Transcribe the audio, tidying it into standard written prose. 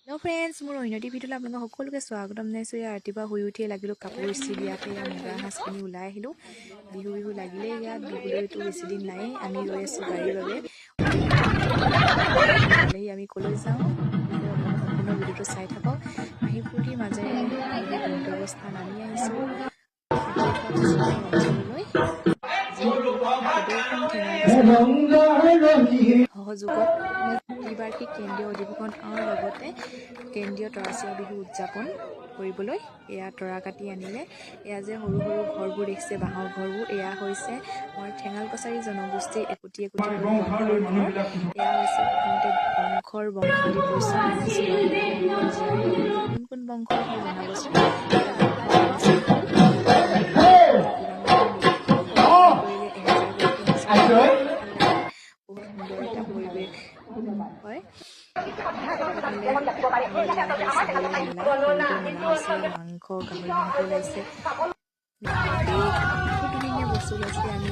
hello friends मोर उन्नति video आपलोक सकलोके स्वागतम जनाइছো या रातिपुवा শুই উঠিয়ে লাগিলো কাপোৰ ইস্ত্ৰি দিয়াতে या মুগা সাজখিনি ওলাই আহিলো বিহু বিহু লাগিলে ইয়াত বিহুলৈতো বেছি দিন নাই আমি ৰৈ আছো গাড়ীৰ বাবে আমি কলৈ যাওঁ সম্পূৰ্ণ ভিডিওটো চাই থাকক আহি ফুৰ্তিৰ মাজেৰে গন্তব্যস্থান আমি আহিছো সহযোগত ত্ৰিবাৰ্ষিক কেন্দ্ৰীয় অধিৱেশন লগতে কেন্দ্ৰীয় তৰাচোৱা বিহু উদযাপন কৰিবলৈ এয়া তৰা কাটি আনিলে এয়া যে সৰু সৰু ঘৰবোৰ দেখিছে বাঁহৰ ঘৰবোৰ এয়া হৈছে আমাৰ ঠেঙাল কছাৰী জনগোষ্ঠীৰ একোটি একোটি এয়া হৈছে বংশৰ বংশালী পৰিচয় কোন কোন বংশৰ হয় জনাবচোন হয় মাংস গাহৰি মাংস ওলাইছে ধুনীয়া বস্তু ওলাইছে আমি